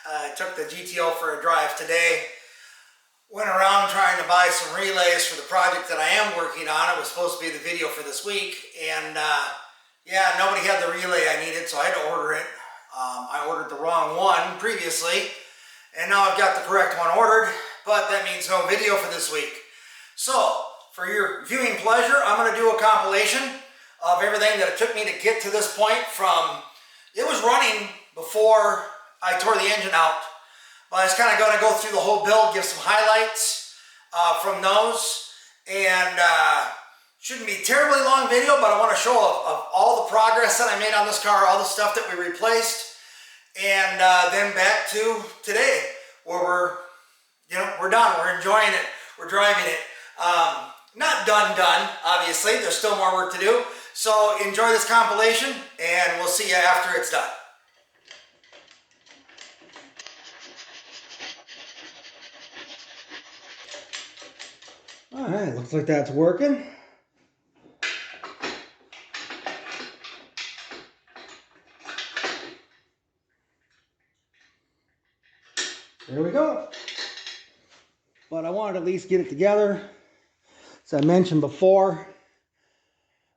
I took the GTO for a drive today. Went around trying to buy some relays for the project that I am working on. It was supposed to be the video for this week, and yeah, nobody had the relay I needed, so I had to order it. I ordered the wrong one previously, and now I've got the correct one ordered, but that means no video for this week. So, for your viewing pleasure, I'm going to do a compilation of everything that it took me to get to this point from, it was running before I tore the engine out. But I was kind of going to go through the whole build, give some highlights from those, and shouldn't be a terribly long video, but I want to show of all the progress that I made on this car, all the stuff that we replaced, and then back to today, where we're done, we're enjoying it, we're driving it. Not done, obviously, there's still more work to do, so enjoy this compilation, and we'll see you after it's done. Alright, looks like that's working. There we go. But I wanted to at least get it together. As I mentioned before,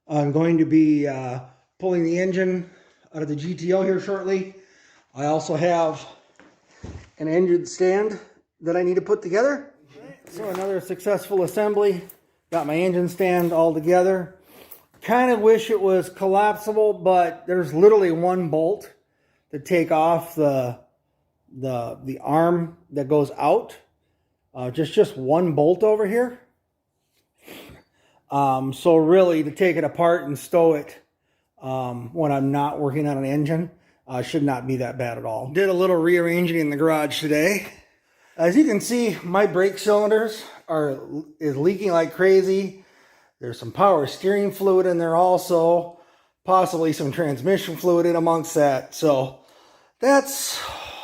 I'm going to be pulling the engine out of the GTO here shortly. I also have an engine stand that I need to put together. So another successful assembly. Got my engine stand all together. Kind of wish it was collapsible, but there's literally one bolt to take off the arm that goes out. Just one bolt over here. So really, to take it apart and stow it when I'm not working on an engine should not be that bad at all. Did a little rearranging in the garage today. As you can see, my brake cylinders is leaking like crazy. There's some power steering fluid in there also, possibly some transmission fluid in amongst that. So that's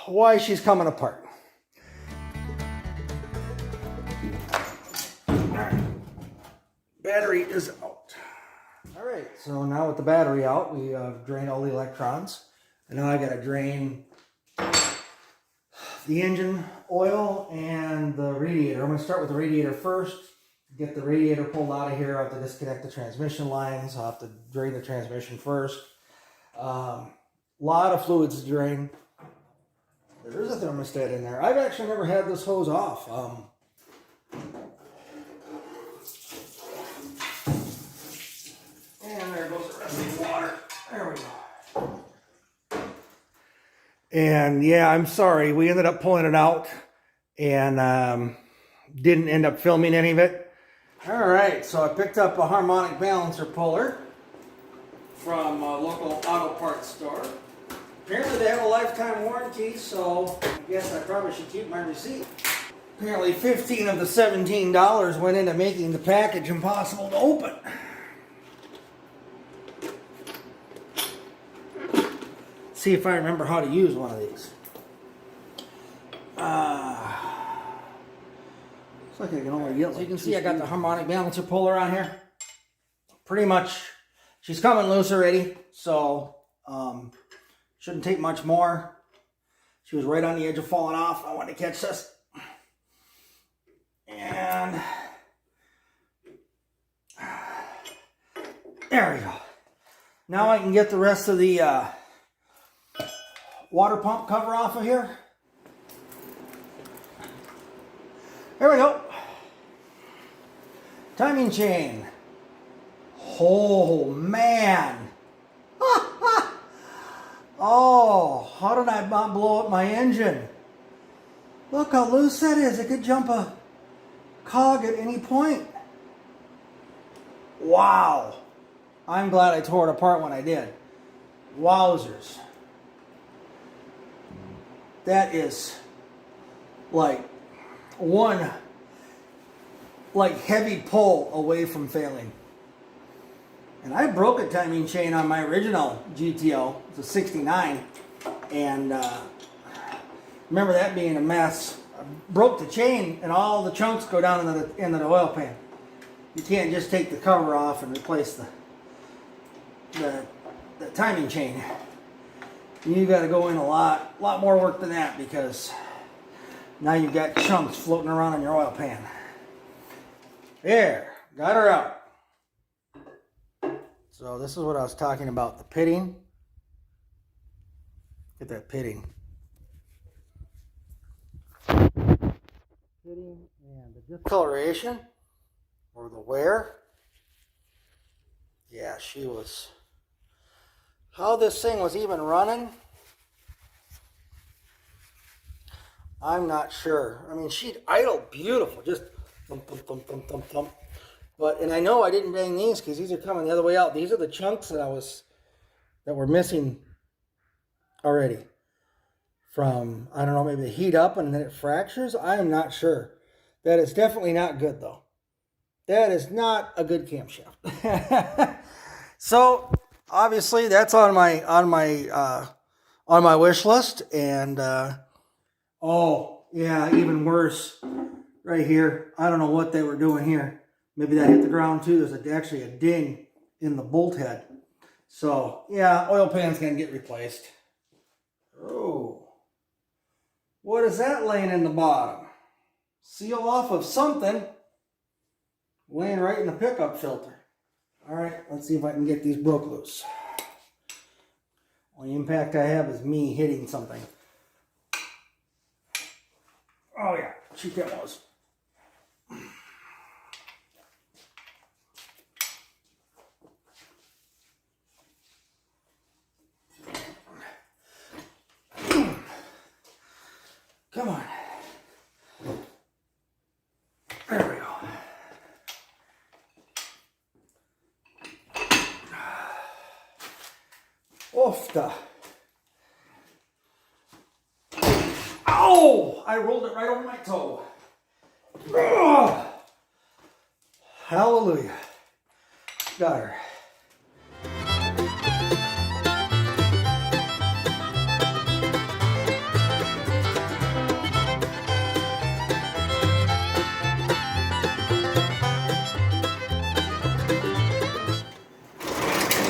why she's coming apart. Battery is out. All right, so now with the battery out, we drained all the electrons, and now I got to drain the engine oil and the radiator. I'm going to start with the radiator first. Get the radiator pulled out of here. I have to disconnect the transmission lines. I'll have to drain the transmission first. Lot of fluids to drain. There is a thermostat in there. I've actually never had this hose off. And there goes the rest of the water. There we go. And yeah, I'm sorry. We ended up pulling it out and didn't end up filming any of it. All right, so I picked up a harmonic balancer puller from a local auto parts store. Apparently they have a lifetime warranty, so I guess I probably should keep my receipt. Apparently 15 of the $17 went into making the package impossible to open. See if I remember how to use one of these. Looks like I can only get. So you can see I got the harmonic balancer puller on here. Pretty much, she's coming loose already, so shouldn't take much more. She was right on the edge of falling off. I wanted to catch this, and there we go. Now I can get the rest of the water pump cover off of here. There we go. Timing chain. Oh man. Oh, how did I not blow up my engine? Look how loose that is. It could jump a cog at any point. Wow. I'm glad I tore it apart when I did. Wowzers. That is like one heavy pull away from failing. And I broke a timing chain on my original GTO. It's a 69. And remember that being a mess. I broke the chain and all the chunks go down into the oil pan. You can't just take the cover off and replace the timing chain. You got to go in a lot more work than that, because now you've got chunks floating around in your oil pan. There, got her out. So this is what I was talking about, the pitting. Get that pitting. Pitting and the discoloration, or the wear. Yeah, she was... How this thing was even running, I'm not sure. I mean, she'd idle beautiful, just thump, thump, thump, thump, thump, thump. But, and I know I didn't bang these because these are coming the other way out. These are the chunks that were missing already from, I don't know, maybe the heat up and then it fractures. I am not sure. That is definitely not good, though. That is not a good camshaft. So obviously that's on my wish list. And oh yeah, even worse right here. I don't know what they were doing here. Maybe that hit the ground too. There's actually a ding in the bolt head. So yeah, oil pan's gonna get replaced. Oh, what is that laying in the bottom? Seal off of something laying right in the pickup filter. All right, let's see if I can get these broke loose. Only impact I have is me hitting something. Oh yeah, shoot that was. Come on. There we go. Oofta. Ow! I rolled it right over my toe. Ugh. Hallelujah. Got her.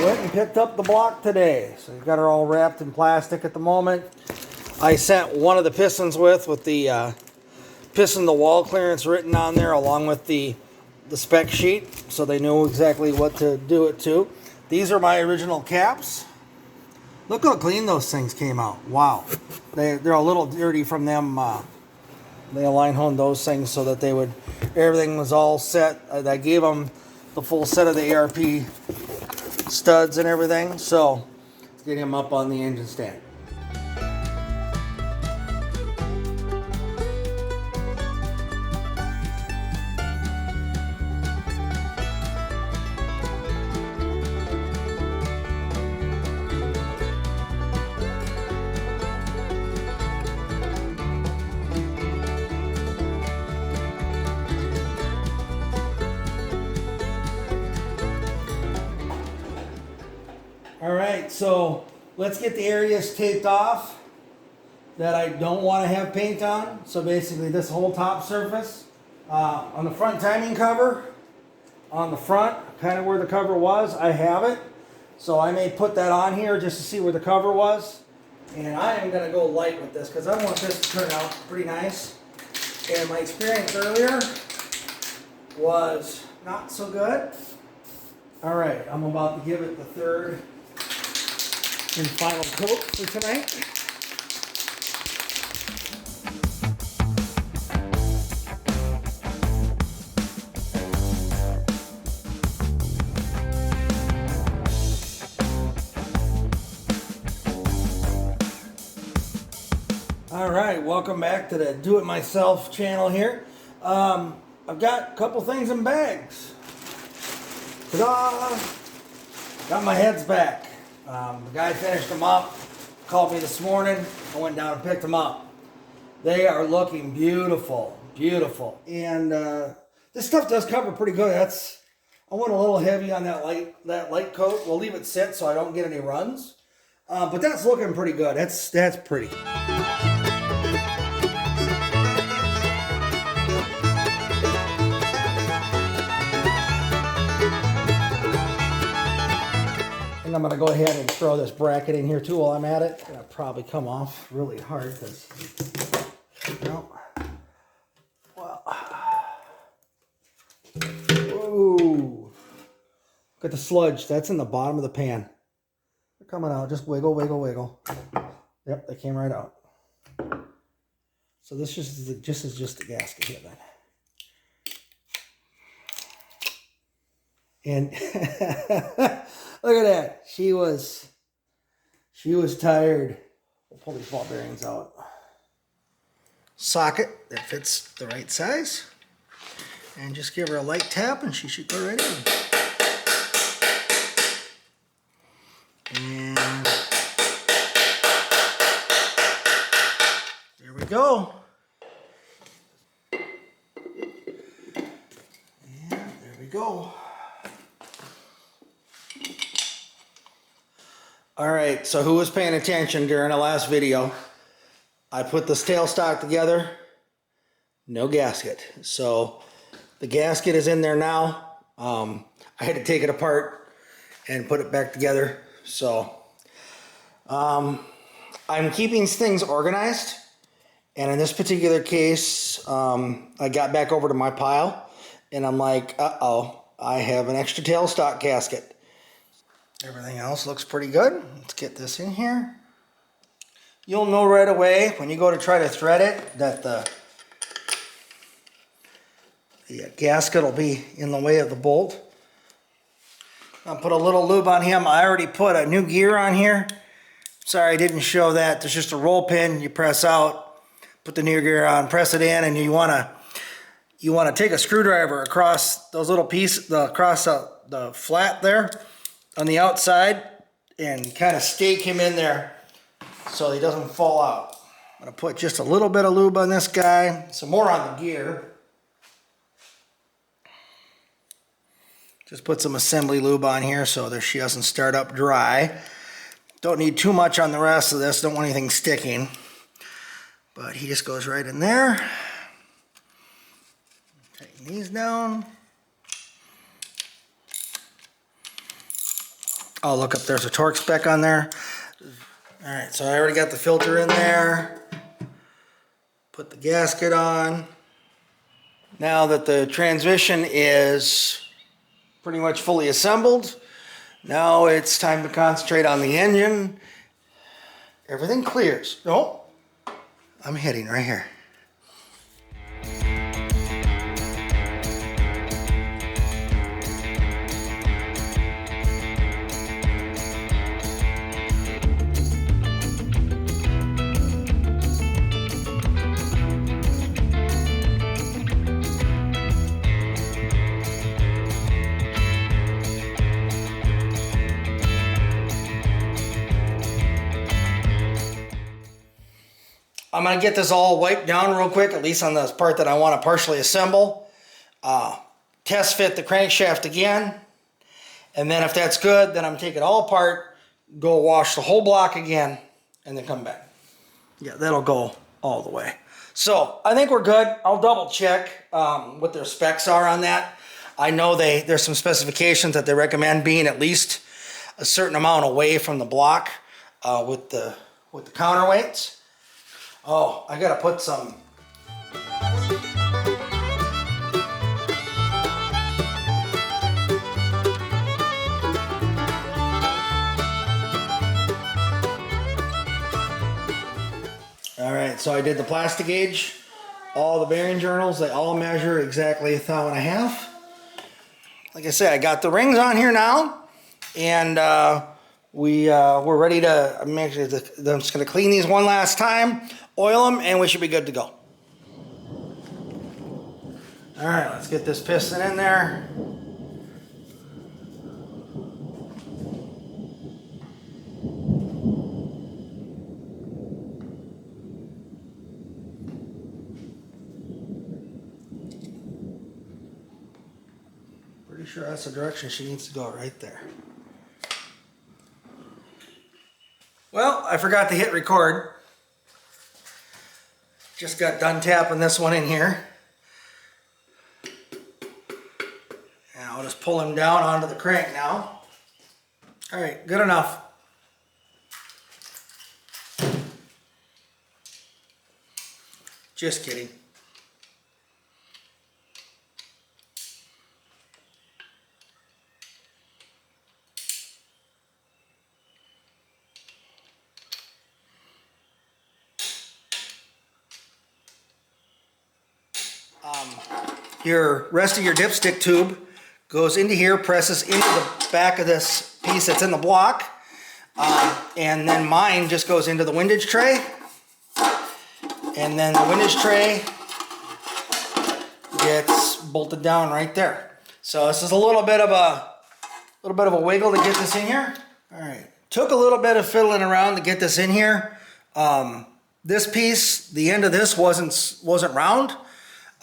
Went and picked up the block today. So we've got her all wrapped in plastic at the moment. I sent one of the pistons with the piston the wall clearance written on there, along with the spec sheet, so they knew exactly what to do it to. These are my original caps. Look how clean those things came out. Wow. They're a little dirty from them. They align honed those things so that everything was all set. I gave them the full set of the ARP studs and everything, so let's get him up on the engine stand. Alright, so let's get the areas taped off that I don't want to have paint on. So basically this whole top surface. On the front timing cover, on the front, kind of where the cover was, I have it. So I may put that on here just to see where the cover was. And I am going to go light with this because I want this to turn out pretty nice. And my experience earlier was not so good. Alright, I'm about to give it the third and final coat for tonight. Alright, welcome back to the Do It Myself channel here. I've got a couple things in bags. Ta-da! Got my heads back. The guy finished them up, called me this morning. I went down and picked them up. They are looking beautiful, beautiful. And this stuff does cover pretty good. I went a little heavy on that light coat. We'll leave it sit so I don't get any runs. But that's looking pretty good. That's pretty. think I'm going to go ahead and throw this bracket in here too while I'm at it. It'll probably come off really hard because, no. Well, whoa. Look at the sludge. That's in the bottom of the pan. They're coming out. Just wiggle, wiggle, wiggle. Yep, they came right out. So this is just the gasket here then. And look at that. She was tired. We'll pull these ball bearings out. Socket that fits the right size. And just give her a light tap and she should go right in. And there we go. And there we go. All right, so who was paying attention during the last video? I put this tailstock together, no gasket. So the gasket is in there now. I had to take it apart and put it back together. So I'm keeping things organized. And in this particular case, I got back over to my pile and I'm like, uh-oh, I have an extra tailstock gasket. Everything else looks pretty good. Let's get this in here. You'll know right away when you go to try to thread it that the gasket will be in the way of the bolt. I'll put a little lube on him. I already put a new gear on here. Sorry I didn't show that. There's just a roll pin you press out, put the new gear on, press it in, and you want to take a screwdriver across those little pieces, across the flat there on the outside and kind of stake him in there so he doesn't fall out. I'm going to put just a little bit of lube on this guy, some more on the gear. Just put some assembly lube on here so that she doesn't start up dry. Don't need too much on the rest of this, don't want anything sticking. But he just goes right in there. Tighten these down. Oh, look up, there's a torque spec on there. All right, so I already got the filter in there. Put the gasket on. Now that the transmission is pretty much fully assembled, now it's time to concentrate on the engine. Everything clears. Oh, I'm heading right here. I'm going to get this all wiped down real quick, at least on the part that I want to partially assemble. Test fit the crankshaft again. And then if that's good, then I'm taking it all apart, go wash the whole block again, and then come back. Yeah, that'll go all the way. So I think we're good. I'll double check what their specs are on that. I know there's some specifications that they recommend being at least a certain amount away from the block with the counterweights. Oh, I gotta put some. All right, so I did the plastic gauge. All the bearing journals, they all measure exactly 1.5 thou. Like I said, I got the rings on here now, and we're ready to. I'm just gonna clean these one last time, oil them, and we should be good to go. All right, let's get this piston in there. Pretty sure that's the direction she needs to go, right there. Well, I forgot to hit record. Just got done tapping this one in here. And I'll just pull him down onto the crank now. All right, good enough. Just kidding. Your rest of your dipstick tube goes into here, presses into the back of this piece that's in the block, and then mine just goes into the windage tray, and then the windage tray gets bolted down right there. So this is a little bit of a wiggle to get this in here. All right, took a little bit of fiddling around to get this in here. This piece, the end of this wasn't round.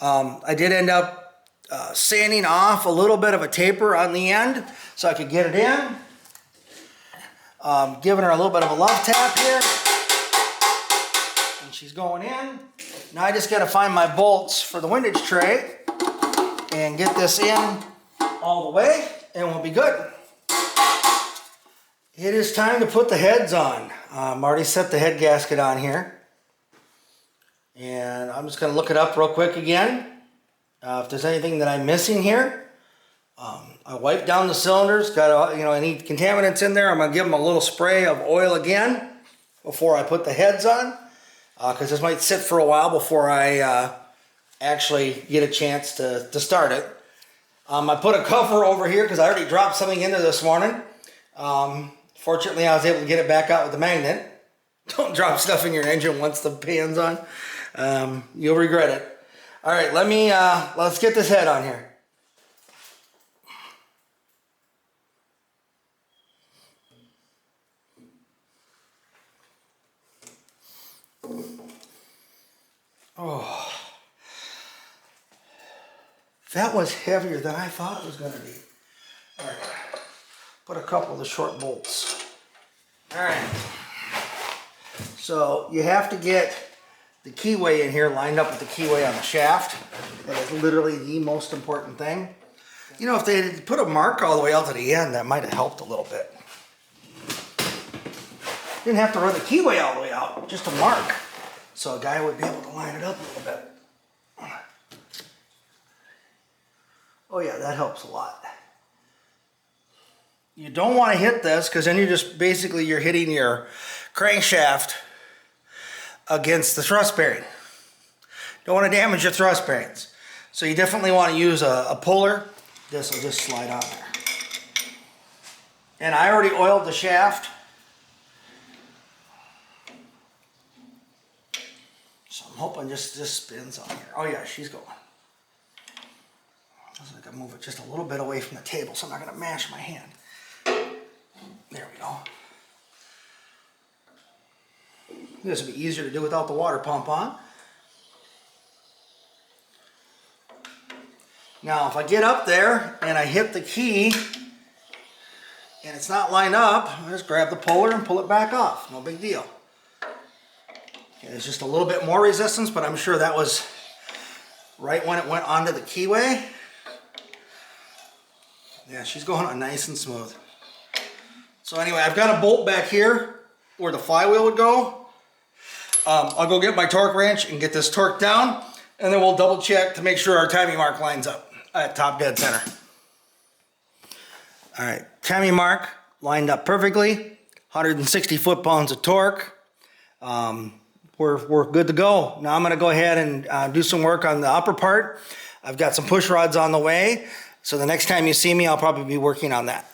I did end up sanding off a little bit of a taper on the end so I could get it in. Giving her a little bit of a love tap here. And she's going in. Now I just got to find my bolts for the windage tray and get this in all the way and we'll be good. It is time to put the heads on. I've already set the head gasket on here. And I'm just going to look it up real quick again. If there's anything that I'm missing here. I wiped down the cylinders. Got any contaminants in there. I'm going to give them a little spray of oil again before I put the heads on. Because this might sit for a while before I actually get a chance to start it. I put a cover over here because I already dropped something in there this morning. Fortunately, I was able to get it back out with the magnet. Don't drop stuff in your engine once the pan's on. You'll regret it. All right, let's get this head on here. Oh, that was heavier than I thought it was going to be. All right, put a couple of the short bolts. All right, so you have to get the keyway in here lined up with the keyway on the shaft. That is literally the most important thing. If they had put a mark all the way out to the end, that might have helped a little bit. Didn't have to run the keyway all the way out, just a mark. So a guy would be able to line it up a little bit. Oh yeah, that helps a lot. You don't want to hit this because then you're hitting your crankshaft against the thrust bearing. Don't want to damage your thrust bearings. So you definitely want to use a puller. This will just slide on there. And I already oiled the shaft. So I'm hoping just this spins on here. Oh yeah, she's going. Looks like I move it just a little bit away from the table so I'm not going to mash my hand. There we go. This would be easier to do without the water pump on. Now if I get up there and I hit the key and it's not lined up, I just grab the puller and pull it back off. No big deal. Okay, there's just a little bit more resistance, but I'm sure that was right when it went onto the keyway. Yeah, she's going on nice and smooth. So anyway, I've got a bolt back here where the flywheel would go. I'll go get my torque wrench and get this torqued down, and then we'll double check to make sure our timing mark lines up at top dead center. All right, timing mark lined up perfectly, 160 foot-pounds of torque. We're good to go. Now I'm going to go ahead and do some work on the upper part. I've got some push rods on the way, so the next time you see me, I'll probably be working on that.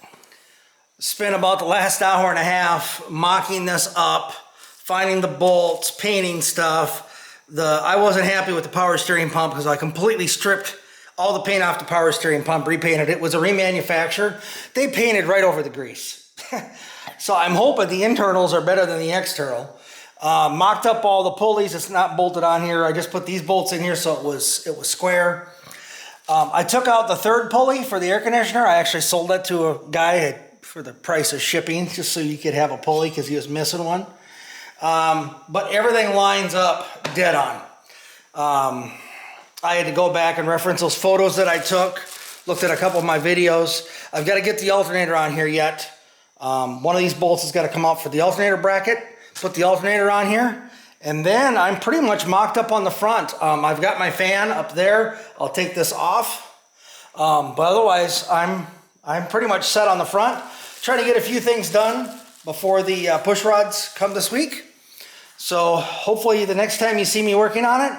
Spent about the last hour and a half mocking this up, finding the bolts, painting stuff. I wasn't happy with the power steering pump because I completely stripped all the paint off the power steering pump, repainted it. It was a remanufactured. They painted right over the grease. So I'm hoping the internals are better than the external. Mocked up all the pulleys. It's not bolted on here. I just put these bolts in here so it was square. I took out the third pulley for the air conditioner. I actually sold that to a guy for the price of shipping, just so you could have a pulley because he was missing one. But everything lines up dead on. I had to go back and reference those photos that I took, looked at a couple of my videos. I've got to get the alternator on here yet. One of these bolts has got to come out for the alternator bracket. Put the alternator on here. And then I'm pretty much mocked up on the front. I've got my fan up there. I'll take this off. But otherwise, I'm pretty much set on the front. Trying to get a few things done before the push rods come this week. So hopefully the next time you see me working on it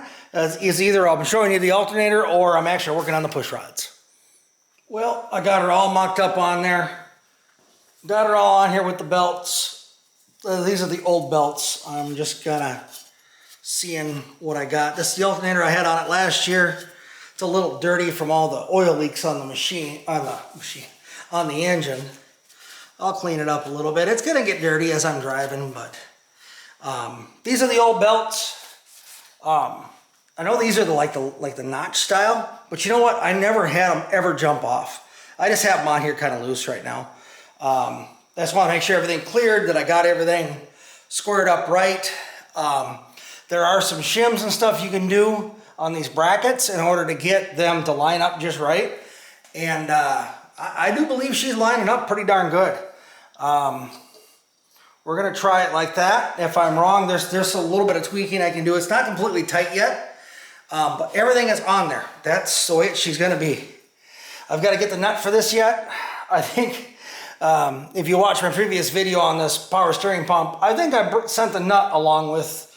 is either I'm showing you the alternator or I'm actually working on the push rods. Well, I got her all mocked up on there. Got her all on here with the belts. These are the old belts. I'm just gonna seeing what I got. This is the alternator I had on it last year. It's a little dirty from all the oil leaks on the engine. I'll clean it up a little bit. It's gonna get dirty as I'm driving, but these are the old belts. I know these are like the notch style, but you know what? I never had them ever jump off. I just have them on here kind of loose right now. I just want to make sure everything cleared, that I got everything squared up right. There are some shims and stuff you can do on these brackets in order to get them to line up just right. And I do believe she's lining up pretty darn good. We're gonna try it like that. If I'm wrong, there's a little bit of tweaking I can do. It's not completely tight yet, but everything is on there. That's the way she's gonna be. I've got to get the nut for this yet. I think if you watch my previous video on this power steering pump, I think I sent the nut along with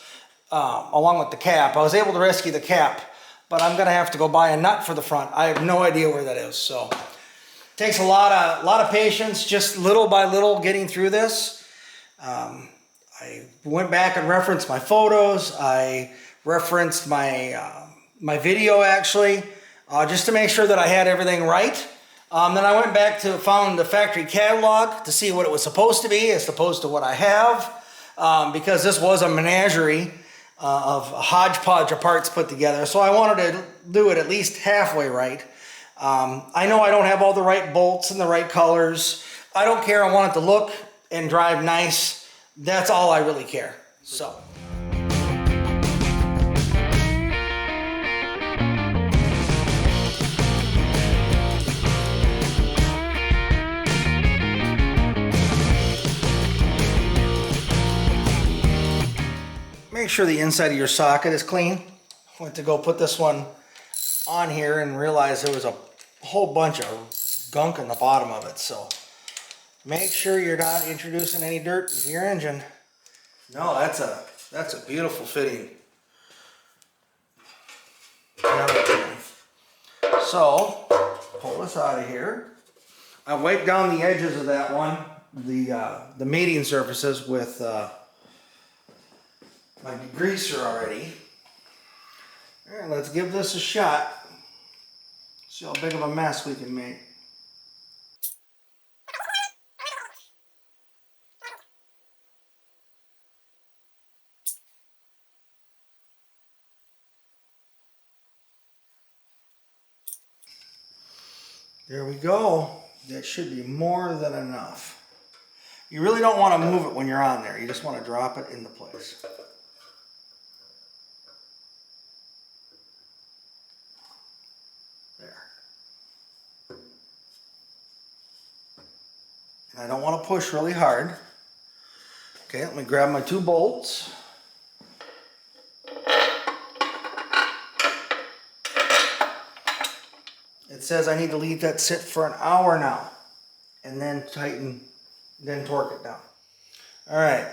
the cap. I was able to rescue the cap, but I'm gonna have to go buy a nut for the front. I have no idea where that is. So it takes a lot of patience, just little by little getting through this. I went back and referenced my photos. I referenced my video actually, just to make sure that I had everything right. Then I went back to found the factory catalog to see what it was supposed to be as opposed to what I have, because this was a menagerie of a hodgepodge of parts put together. So I wanted to do it at least halfway right. I know I don't have all the right bolts and the right colors. I don't care. I want it to look and drive nice. That's all I really care. So. Make sure the inside of your socket is clean. Went to go put this one on here and realized there was a whole bunch of gunk in the bottom of it. So make sure you're not introducing any dirt into your engine. No, that's a beautiful fitting. So pull this out of here. I wiped down the edges of that one, the mating surfaces with my degreaser already. All right, let's give this a shot. See how big of a mess we can make. There we go. That should be more than enough. You really don't want to move it when you're on there. You just want to drop it into place. There. And I don't want to push really hard. Okay, let me grab my 2 bolts. It says I need to leave that sit for an hour now and then tighten, then torque it down. All right,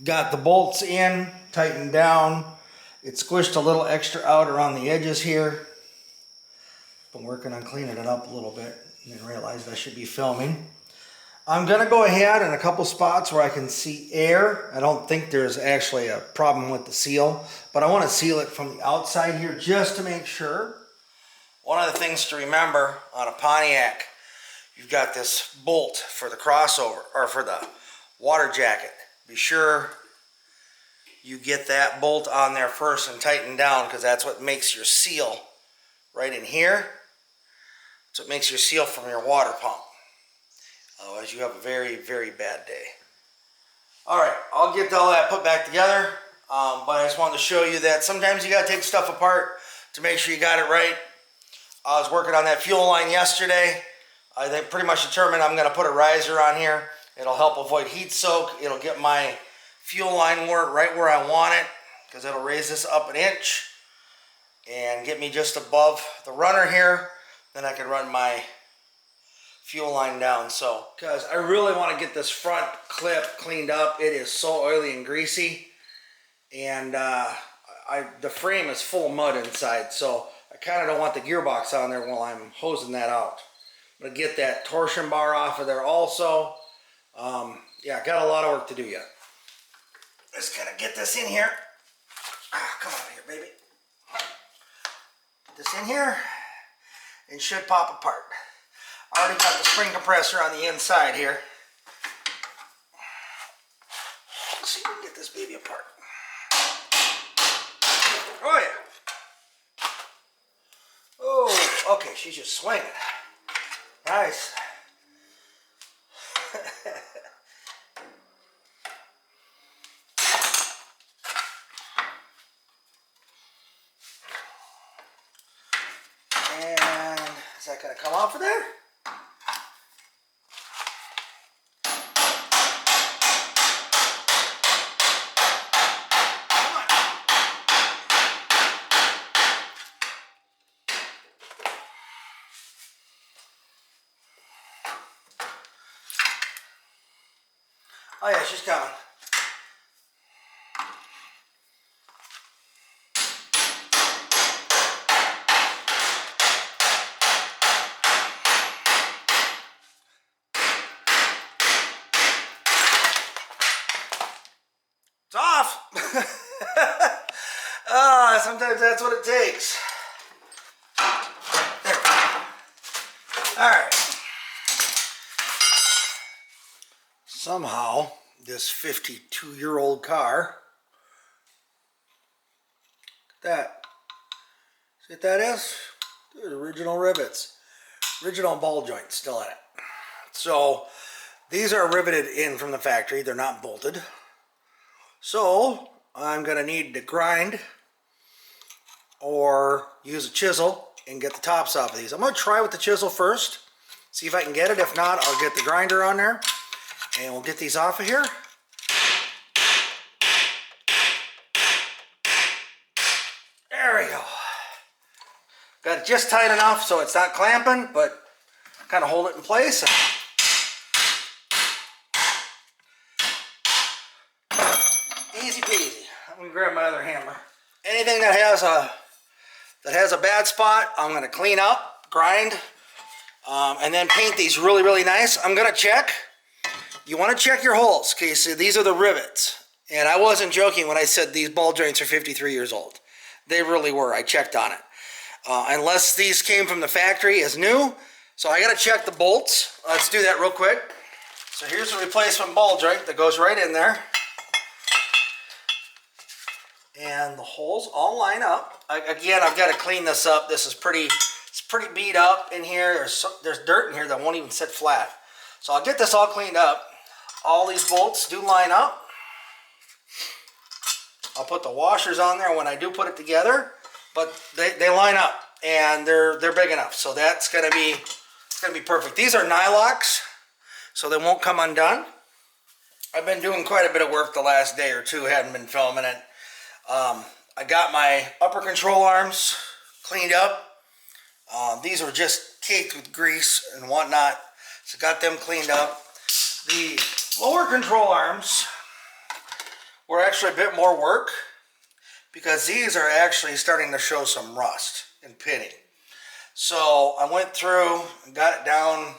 got the bolts in, tightened down. It squished a little extra out around the edges here. Been working on cleaning it up a little bit and then realized I should be filming. I'm gonna go ahead in a couple spots where I can see air. I don't think there's actually a problem with the seal, but I want to seal it from the outside here just to make sure. One of the things to remember on a Pontiac, you've got this bolt for the crossover, or for the water jacket. Be sure you get that bolt on there first and tighten down, because that's what makes your seal right in here. That's what makes your seal from your water pump. Otherwise you have a very, very bad day. Alright, I'll get all that put back together, but I just wanted to show you that sometimes you got to take stuff apart to make sure you got it right. I was working on that fuel line yesterday. I pretty much determined I'm going to put a riser on here It'll help avoid heat soak. It'll get my fuel line right where I want it, because it'll raise this up an inch and get me just above the runner here. Then I can run my fuel line down. So, because I really want to get this front clip cleaned up. It is so oily and greasy, and the frame is full of mud inside, so I kind of don't want the gearbox on there while I'm hosing that out. I'm going to get that torsion bar off of there also. Yeah, got a lot of work to do yet. Just gonna get this in here. Come on here, baby. Get this in here and should pop apart. I already got the spring compressor on the inside here. Let's see if we can get this baby apart. Oh yeah. Oh, okay, she's just swinging. Nice. And is that going to come off of there? Come on. Oh yeah, she's coming. It's off. Sometimes that's what it takes. There we go. All right. Somehow, this 52-year-old car, look at that. See what that is? Dude, original rivets. Original ball joints still in it. So, these are riveted in from the factory. They're not bolted. So, I'm going to need to grind or use a chisel and get the tops off of these. I'm going to try with the chisel first, see if I can get it. If not, I'll get the grinder on there and we'll get these off of here. There we go. Got it just tight enough so it's not clamping, but kind of hold it in place. Easy peasy. I'm going to grab my other hammer. Anything that has a bad spot, I'm going to clean up, grind, and then paint these really, really nice. I'm going to check. You want to check your holes. Okay, so these are the rivets. And I wasn't joking when I said these ball joints are 53 years old. They really were. I checked on it. Unless these came from the factory as new. So I got to check the bolts. Let's do that real quick. So here's the replacement ball joint that goes right in there. And the holes all line up. Again, I've got to clean this up. This is pretty beat up in here. There's dirt in here that won't even sit flat. So I'll get this all cleaned up. All these bolts do line up. I'll put the washers on there when I do put it together, but they line up and they're big enough. So that's gonna be perfect. These are Nylox, so they won't come undone. I've been doing quite a bit of work the last day or two. Hadn't been filming it. I got my upper control arms cleaned up. These were just caked with grease and whatnot, so got them cleaned up. The lower control arms were actually a bit more work because these are actually starting to show some rust and pitting. So I went through and got it down.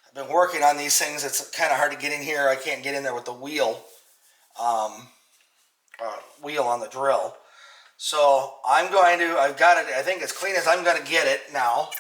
I've been working on these things. It's kind of hard to get in here. I can't get in there with the wheel on the drill. So I've got it, I think as clean as I'm going to get it now.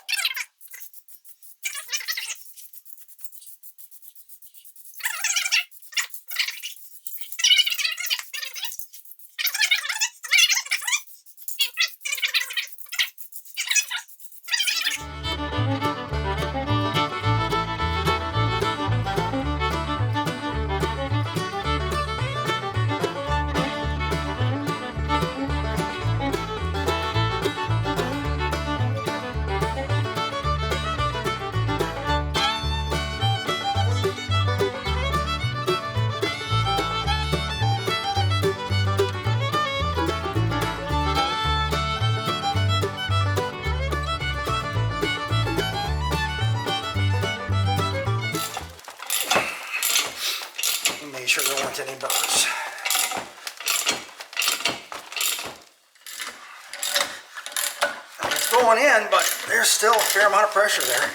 going in, but there's still a fair amount of pressure there.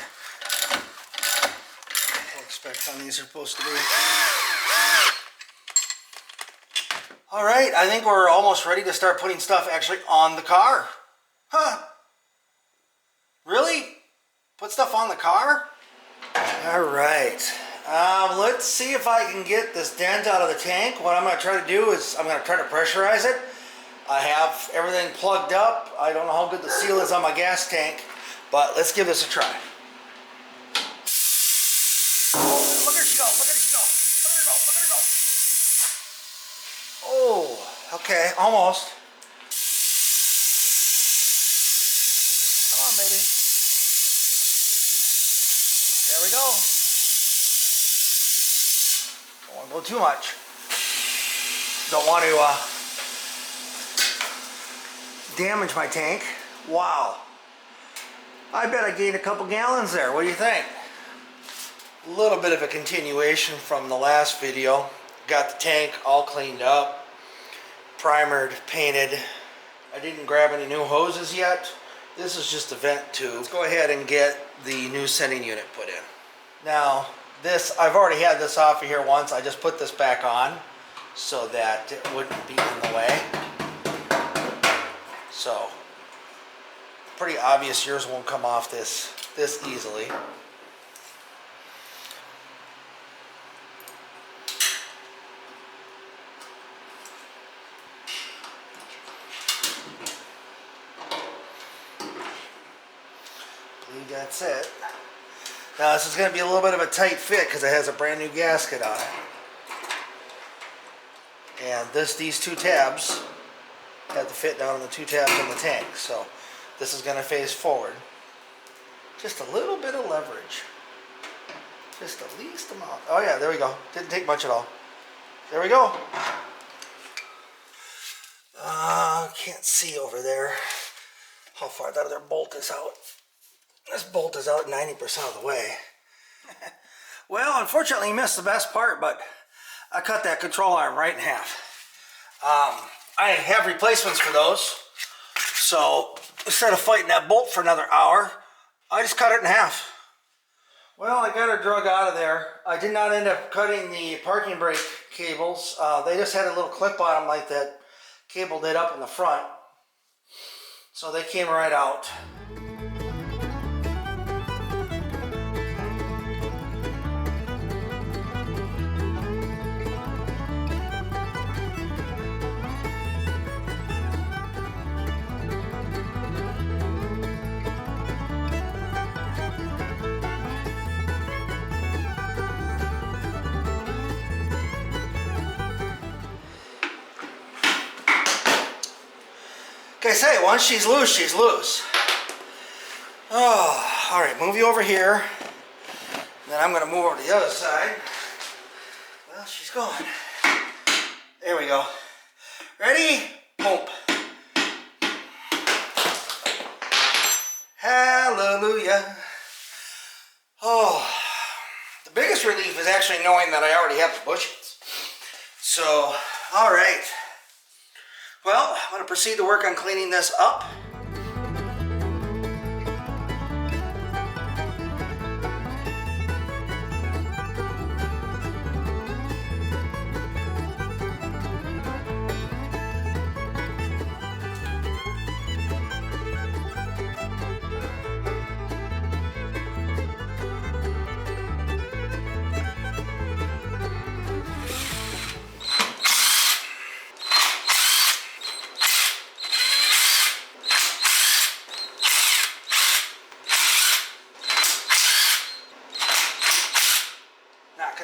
What specs on these are supposed to be. All right, I think we're almost ready to start putting stuff actually on the car. Huh? Really? Put stuff on the car? All right. Let's see if I can get this dent out of the tank. What I'm going to try to do is I'm going to try to pressurize it. I have everything plugged up. I don't know how good the seal is on my gas tank, but let's give this a try. Look at her go, look at her go, look at her go, look at her go. Oh, okay, almost. Come on, baby. There we go. Don't want to go too much. Don't want to damage my tank. Wow. I bet I gained a couple gallons there. What do you think? A little bit of a continuation from the last video. Got the tank all cleaned up, primered, painted. I didn't grab any new hoses yet. This is just a vent tube. Let's go ahead and get the new sending unit put in. Now, this, I've already had this off of here once. I just put this back on so that it wouldn't be in the way. So, pretty obvious yours won't come off this easily. I believe that's it. Now this is going to be a little bit of a tight fit because it has a brand new gasket on it. And these two tabs have to fit down on the two tabs in the tank. So this is going to face forward. Just a little bit of leverage. Just the least amount. Oh yeah, there we go. Didn't take much at all. There we go. Can't see over there how far that other bolt is out. This bolt is out 90% of the way. Well, unfortunately, you missed the best part, but I cut that control arm right in half. I have replacements for those, so instead of fighting that bolt for another hour, I just cut it in half. Well, I got her drug out of there. I did not end up cutting the parking brake cables. They just had a little clip on them like that cable did up in the front. So they came right out. Like I say, once she's loose, she's loose. Oh, all right, move you over here. Then I'm gonna move over to the other side. Well, she's gone. There we go. Ready? Pump. Hallelujah. Oh, the biggest relief is actually knowing that I already have the bushings. So, all right. Well, I'm going to proceed to work on cleaning this up.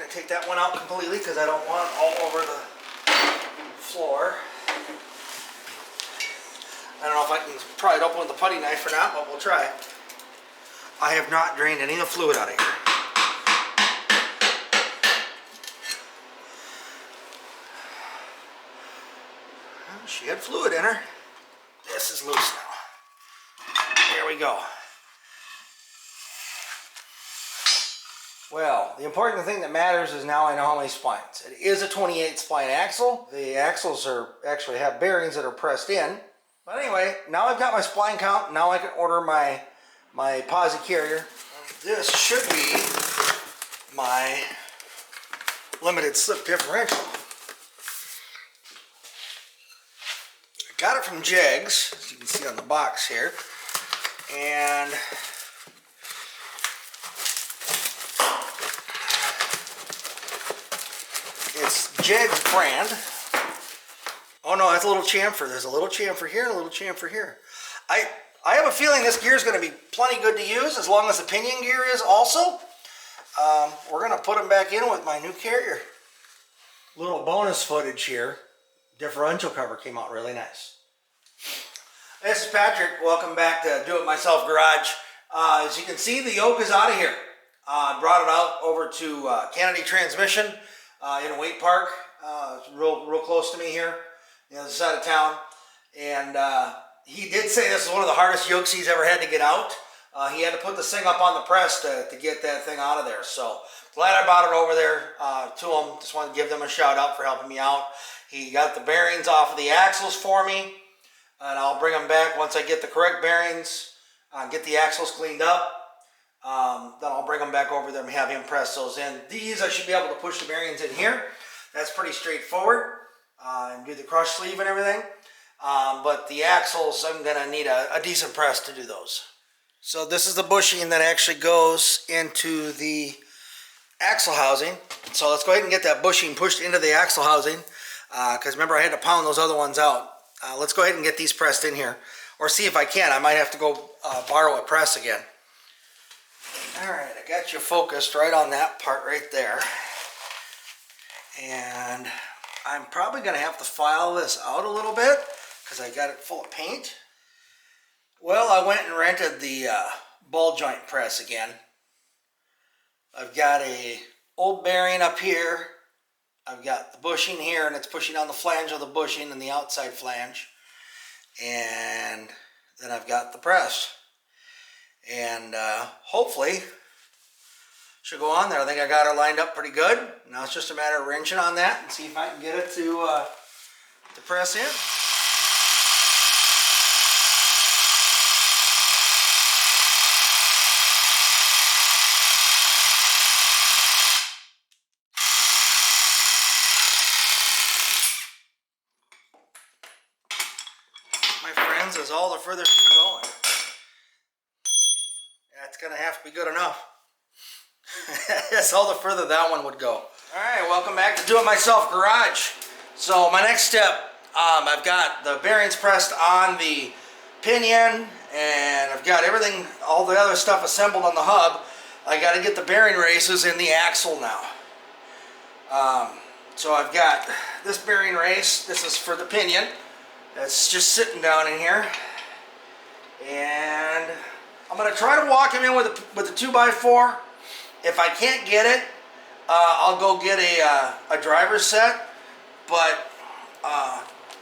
Take that one out completely because I don't want it all over the floor. I don't know if I can pry it open with the putty knife or not, but we'll try. I have not drained any of the fluid out of here. Well, she had fluid in her. This is loose now. There we go. Well, the important thing that matters is now I know how many splines. It is a 28 spline axle. The axles actually have bearings that are pressed in. But anyway, now I've got my spline count. Now I can order my posi carrier. This should be my limited slip differential. I got it from Jegs, as you can see on the box here. And it's Jegs brand. Oh no, that's a little chamfer. There's a little chamfer here and a little chamfer here. I have a feeling this gear is going to be plenty good to use as long as the pinion gear is also. We're going to put them back in with my new carrier. Little bonus footage here. Differential cover came out really nice. This is Patrick. Welcome back to Do It Myself Garage. As you can see, the yoke is out of here. Brought it out over to Kennedy Transmission in Wake Park. It's real close to me here, the other side of town. And he did say this is one of the hardest yokes he's ever had to get out. He had to put this thing up on the press to get that thing out of there. So glad I brought it over there to him. Just wanted to give them a shout out for helping me out. He got the bearings off of the axles for me. And I'll bring them back once I get the correct bearings, get the axles cleaned up. Then I'll bring them back over there and have him press those in. These I should be able to push the bearings in here. That's pretty straightforward. And do the crush sleeve and everything. But the axles, I'm going to need a decent press to do those. So this is the bushing that actually goes into the axle housing. So let's go ahead and get that bushing pushed into the axle housing. Because remember I had to pound those other ones out. Let's go ahead and get these pressed in here. Or see if I can. I might have to go borrow a press again. Alright, I got you focused right on that part right there. And I'm probably going to have to file this out a little bit because I got it full of paint. Well, I went and rented the ball joint press again. I've got a old bearing up here. I've got the bushing here, and it's pushing on the flange of the bushing and the outside flange. And then I've got the press. And hopefully should go on there. I think I got her lined up pretty good. Now it's just a matter of wrenching on that and see if I can get it to press in. My friends, as all the further keep going, that's going to have to be good enough. That's all the further that one would go. Alright, welcome back to Do It Myself Garage. So my next step, I've got the bearings pressed on the pinion, and I've got everything, all the other stuff assembled on the hub. I got to get the bearing races in the axle now. So I've got this bearing race. This is for the pinion. That's just sitting down in here. And I'm going to try to walk him in with a 2x4. If I can't get it, I'll go get a driver's set. But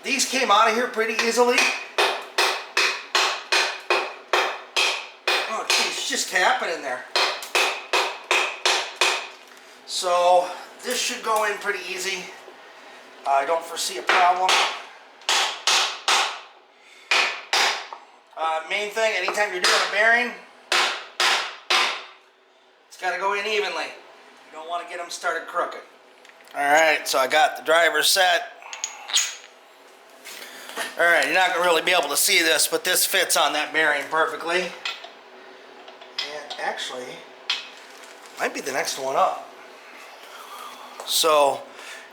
these came out of here pretty easily. Oh geez, just tapping in there. So this should go in pretty easy. I don't foresee a problem. Main thing, anytime you're doing a bearing, it's got to go in evenly. You don't want to get them started crooked. Alright, so I got the driver set. Alright, you're not going to really be able to see this, but this fits on that bearing perfectly. And actually, might be the next one up. So,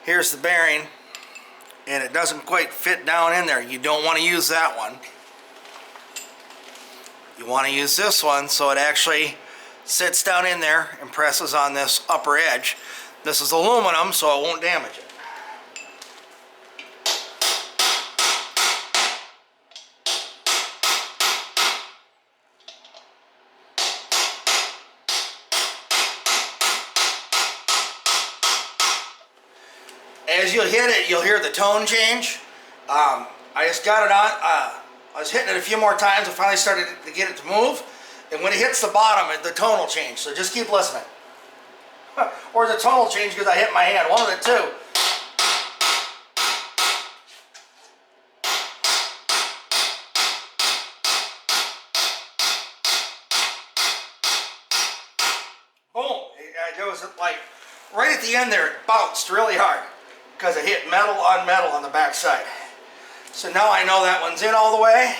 here's the bearing, and it doesn't quite fit down in there. You don't want to use that one. You want to use this one so it actually sits down in there and presses on this upper edge. This is aluminum, so it won't damage it. As you'll hit it, you'll hear the tone change. I just got it on. I was hitting it a few more times and finally started to get it to move. And when it hits the bottom, the tone will change. So just keep listening. Or the tone will change because I hit my hand. One of the two. there was like, right at the end there, it bounced really hard because it hit metal on metal on the back side. So now I know that one's in all the way.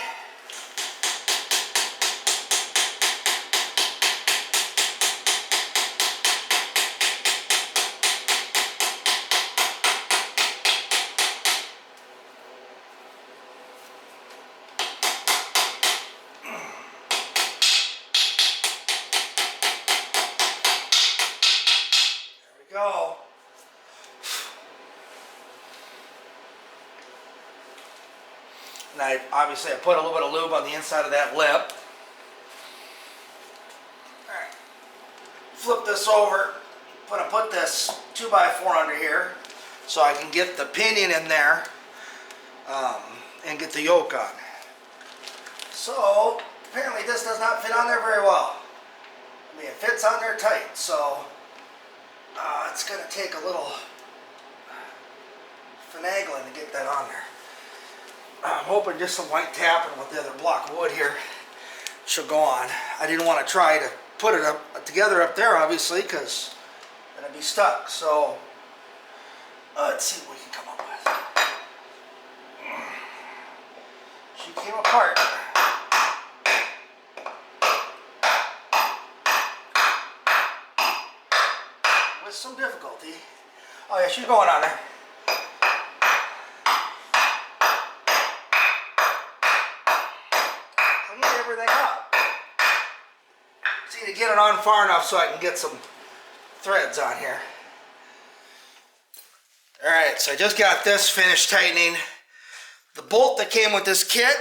Go. And I put a little bit of lube on the inside of that lip. Alright. Flip this over. Put this 2x4 under here so I can get the pinion in there and get the yoke on. So apparently this does not fit on there very well. I mean, it fits on there tight, so it's going to take a little finagling to get that on there. I'm hoping just some white tapping with the other block of wood here should go on. I didn't want to try to put it together up there, obviously, because then it'd be stuck. So let's see what we can come up with. She came apart. With some difficulty. Oh yeah, she's going on there. Clean everything up. See, to get it on far enough so I can get some threads on here. Alright, so I just got this finished tightening. The bolt that came with this kit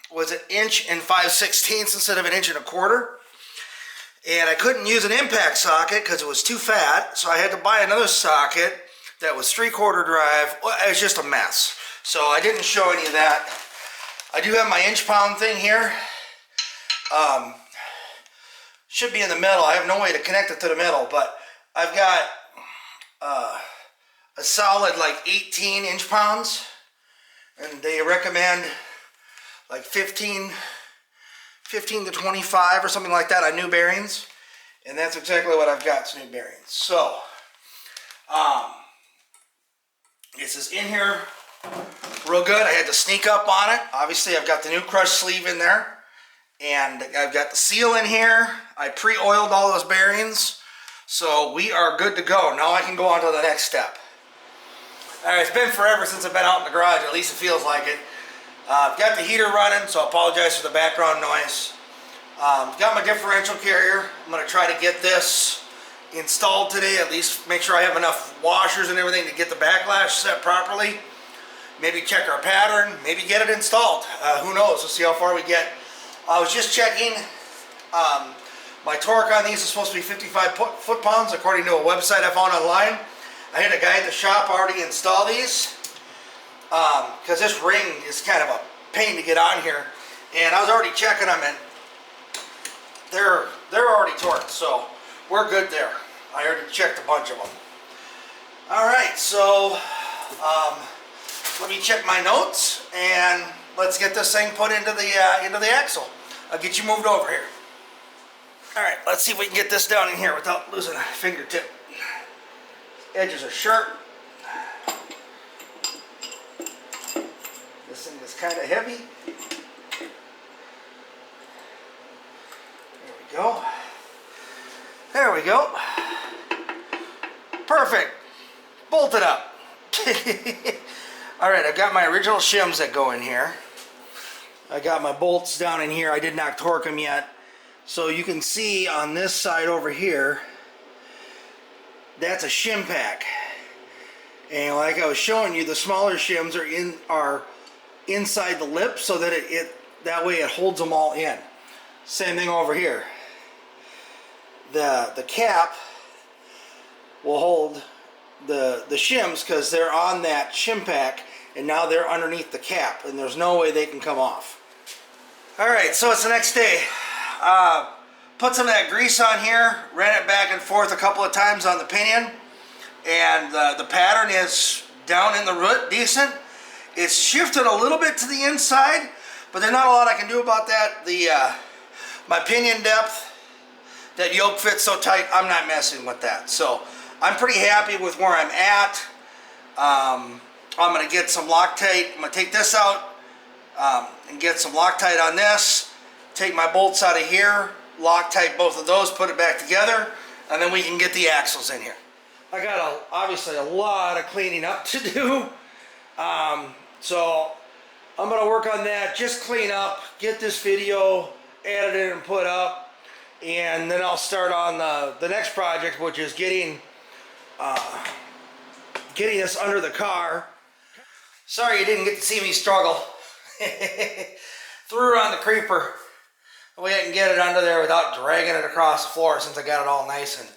was 1 5/16 instead of 1 1/4 inches. And I couldn't use an impact socket because it was too fat, so I had to buy another socket that was 3/4 drive. Well, it was just a mess, so I didn't show any of that. I do have my inch-pound thing here. Should be in the middle. I have no way to connect it to the middle, but I've got a solid like 18 inch-pounds, and they recommend like 15 to 25 or something like that on new bearings, and that's exactly what I've got. It's new bearings. So this is in here real good. I had to sneak up on it. Obviously I've got the new crush sleeve in there, and I've got the seal in here. I pre-oiled all those bearings, so we are good to go. Now I can go on to the next step. Alright, it's been forever since I've been out in the garage, at least it feels like it. I've got the heater running, so I apologize for the background noise. Got my differential carrier. I'm going to try to get this installed today, at least make sure I have enough washers and everything to get the backlash set properly. Maybe check our pattern, maybe get it installed. Who knows, we'll see how far we get. I was just checking. My torque on these is supposed to be 55 foot-pounds according to a website I found online. I had a guy at the shop already install these. Because this ring is kind of a pain to get on here, and I was already checking them, and they're already torqued, so we're good there. I already checked a bunch of them. All right, so let me check my notes, and let's get this thing put into the axle. I'll get you moved over here. All right, let's see if we can get this down in here without losing a fingertip. Edges are sharp. This thing is kind of heavy. There we go. There we go. Perfect. Bolted up. Alright, I've got my original shims that go in here. I got my bolts down in here. I did not torque them yet. So you can see on this side over here, that's a shim pack. And like I was showing you, the smaller shims are inside the lip, so that that way it holds them all in. Same thing over here. The cap will hold the shims because they're on that shim pack, and now they're underneath the cap, and there's no way they can come off. Alright, so it's the next day. Put some of that grease on here, ran it back and forth a couple of times on the pinion, and the pattern is down in the root decent. It's shifted a little bit to the inside, but there's not a lot I can do about that. My pinion depth that yoke fits so tight, I'm not messing with that. So I'm pretty happy with where I'm at. I'm going to get some Loctite. I'm going to take this out and get some Loctite on this. Take my bolts out of here, Loctite both of those, put it back together, and then we can get the axles in here. I got obviously a lot of cleaning up to do. So I'm going to work on that, just clean up, get this video edited and put up, and then I'll start on the next project, which is getting us under the car. Sorry you didn't get to see me struggle. Threw her on the creeper. We can get it under there without dragging it across the floor, since I got it all nice and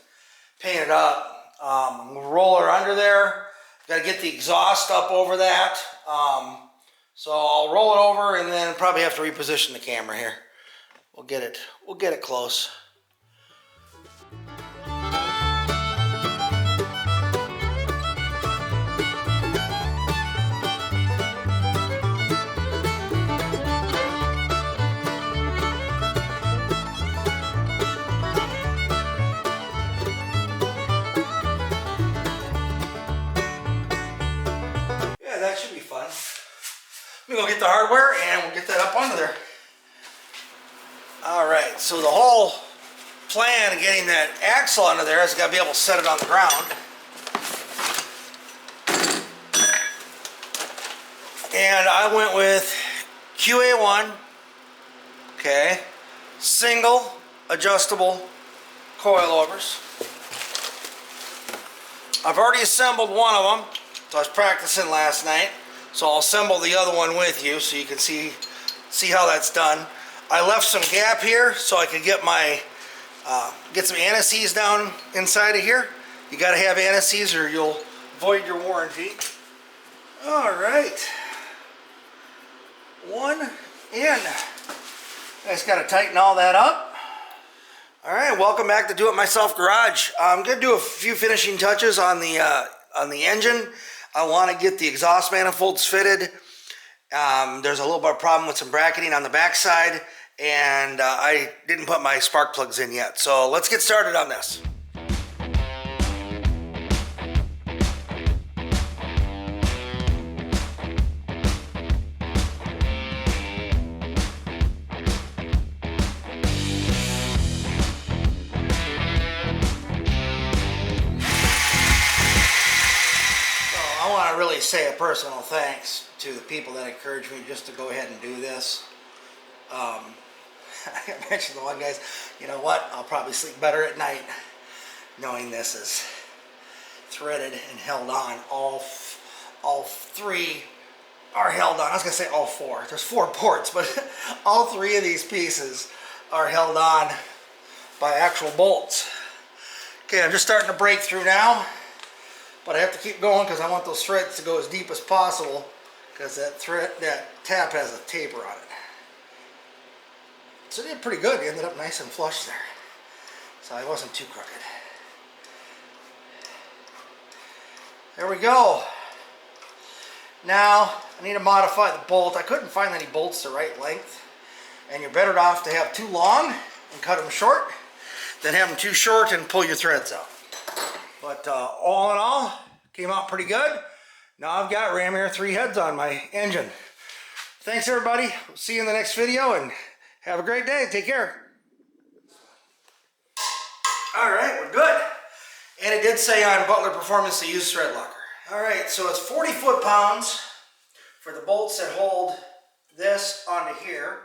painted up. We'll roll her under there. Got to get the exhaust up over that. So I'll roll it over and then probably have to reposition the camera here. We'll get it close. Yeah, that should be fun. Let me go get the hardware and we'll get that up under there. Alright, so the whole plan of getting that axle under there is I got to be able to set it on the ground. And I went with QA1, okay, single adjustable coilovers. I've already assembled one of them, so I was practicing last night. So I'll assemble the other one with you so you can see how that's done. I left some gap here so I could get my get some anti-seize down inside of here. You got to have anti-seize or you'll void your warranty. All right, one in. I just got to tighten all that up. All right, welcome back to Do It Myself Garage. I'm gonna do a few finishing touches on the engine. I want to get the exhaust manifolds fitted. There's a little bit of problem with some bracketing on the backside, and I didn't put my spark plugs in yet. So let's get started on this. Really say a personal thanks to the people that encouraged me just to go ahead and do this. I mentioned the one guys, you know what, I'll probably sleep better at night knowing this is threaded and held on. All three are held on. I was gonna say all four. There's 4 ports, but all 3 of these pieces are held on by actual bolts. Okay, I'm just starting to break through now. But I have to keep going because I want those threads to go as deep as possible, because that tap has a taper on it. So it did pretty good. It ended up nice and flush there. So I wasn't too crooked. There we go. Now I need to modify the bolt. I couldn't find any bolts the right length. And you're better off to have too long and cut them short than have them too short and pull your threads out. But all in all, came out pretty good. Now I've got Ram Air 3 heads on my engine. Thanks everybody. We'll see you in the next video and have a great day. Take care. All right, we're good. And it did say on Butler Performance to use thread locker. All right, so it's 40 foot-pounds for the bolts that hold this onto here.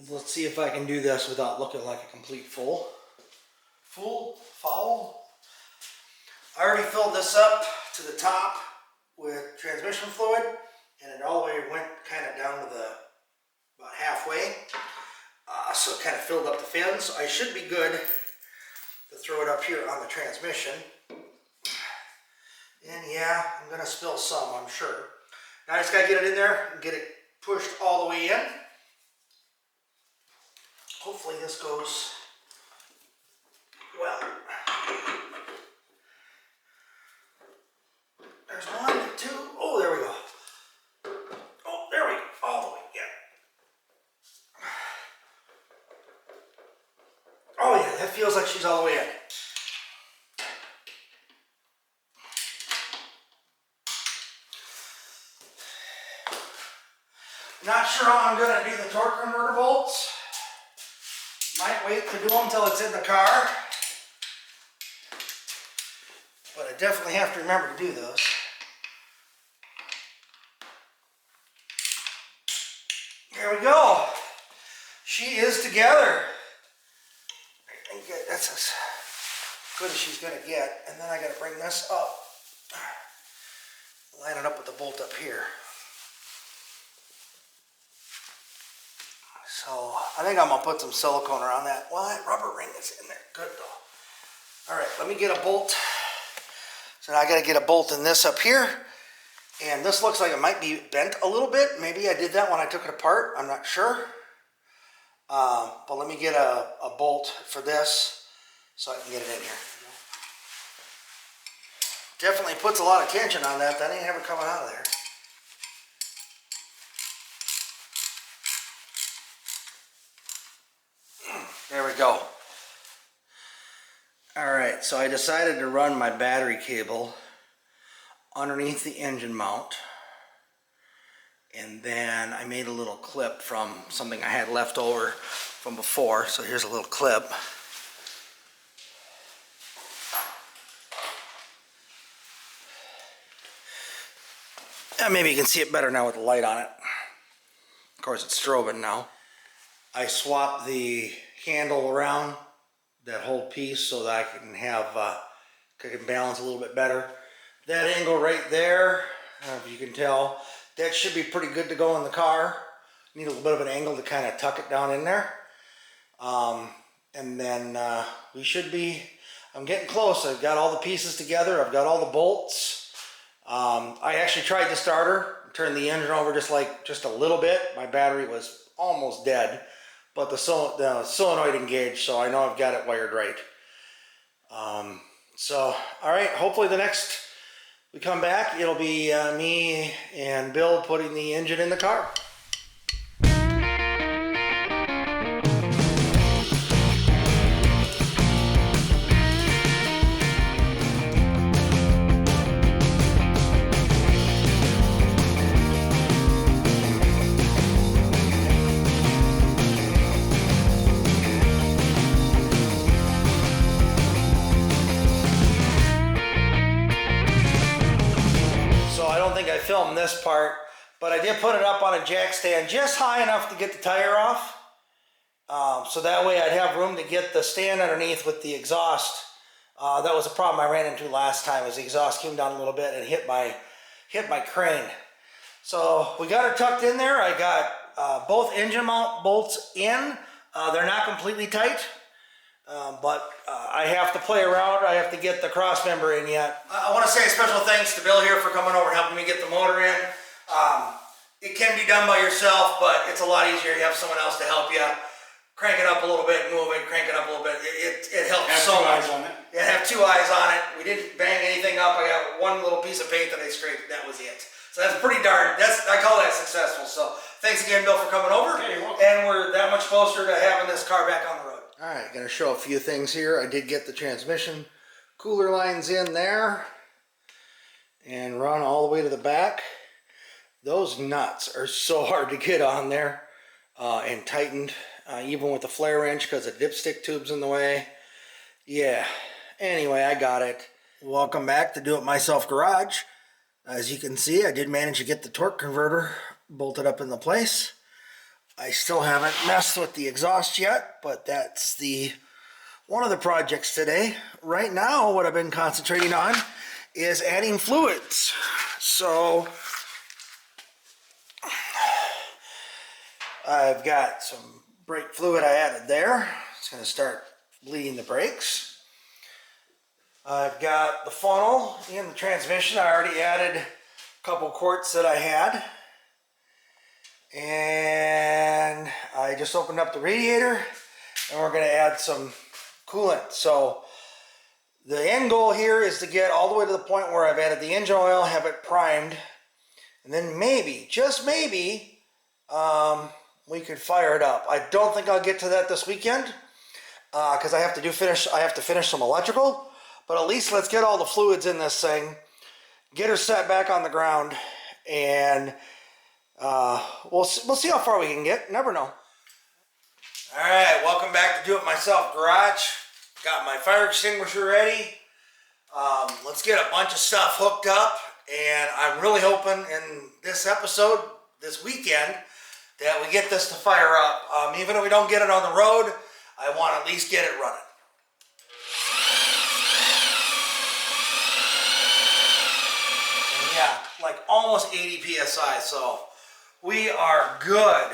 Let's see if I can do this without looking like a complete fool. Foul. I already filled this up to the top with transmission fluid, and it all the way went kind of down to about halfway. So it kind of filled up the fins. So I should be good to throw it up here on the transmission. And yeah, I'm going to spill some, I'm sure. Now I just got to get it in there and get it pushed all the way in. Hopefully this goes well. There's 1, 2, oh, there we go. Oh, there we go, all the way, yeah. Oh yeah, feels like she's all the way in. Not sure how I'm going to do the torque converter bolts. Might wait to do them until it's in the car. But I definitely have to remember to do those. There we go. She is together. I think that's as good as she's going to get. And then I got to bring this up. Line it up with the bolt up here. So I think I'm going to put some silicone around that. Well, that rubber ring is in there. Good though. All right, let me get a bolt. So now I got to get a bolt in this up here. And this looks like it might be bent a little bit. Maybe I did that when I took it apart. I'm not sure. But let me get a bolt for this so I can get it in here. Definitely puts a lot of tension on that. That ain't ever coming out of there. There we go. Alright, so I decided to run my battery cable underneath the engine mount, and then I made a little clip from something I had left over from before. So here's a little clip. And maybe you can see it better now with the light on it. Of course it's strobing now. I swapped the handle around, that whole piece, so that I can have I can balance a little bit better. That angle right there, if you can tell, that should be pretty good to go in the car. Need a little bit of an angle to kind of tuck it down in there. And then we should be, I'm getting close. I've got all the pieces together. I've got all the bolts. I actually tried the starter, turned the engine over just a little bit. My battery was almost dead, but the solenoid engaged, so I know I've got it wired right. So, all right, hopefully the next we come back, it'll be me and Bill putting the engine in the car. I filmed this part, but I did put it up on a jack stand just high enough to get the tire off, so that way I'd have room to get the stand underneath with the exhaust. That was a problem I ran into last time, as the exhaust came down a little bit and hit my crane. So we got her tucked in there. I got both engine mount bolts in. They're not completely tight, but I have to play around. I have to get the cross member in yet. I want to say a special thanks to Bill here for coming over and helping me get the motor in. It can be done by yourself, but it's a lot easier. You have someone else to help you. Crank it up a little bit, move it, crank it up a little bit. It helps so much. Have 2 eyes on it. Yeah, have 2 eyes on it. We didn't bang anything up. I got one little piece of paint that I scraped. That was it. So that's pretty darn, I call that successful. So thanks again, Bill, for coming over. Hey, you're welcome. And we're that much closer to having this car back on the road. All right, going to show a few things here. I did get the transmission cooler lines in there and run all the way to the back. Those nuts are so hard to get on there and tightened, even with the flare wrench, because the dipstick tube's in the way. Yeah, anyway, I got it. Welcome back to Do It Myself Garage. As you can see, I did manage to get the torque converter bolted up in the place. I still haven't messed with the exhaust yet, but that's one of the projects today. Right now, what I've been concentrating on is adding fluids. So I've got some brake fluid I added there. It's going to start bleeding the brakes. I've got the funnel in the transmission. I already added a couple quarts that I had. And I just opened up the radiator, and we're going to add some coolant. So the end goal here is to get all the way to the point where I've added the engine oil, have it primed, and then maybe, just maybe, we could fire it up. I don't think I'll get to that this weekend. because I have to finish some electrical. But at least let's get all the fluids in this thing, get her set back on the ground, and we'll see how far we can get. Never know. All right, welcome back to Do It Myself Garage. Got my fire extinguisher ready. Let's get a bunch of stuff hooked up, and I'm really hoping in this episode, this weekend, that we get this to fire up. Even if we don't get it on the road, I want to at least get it running. And yeah, like almost 80 psi, so we are good.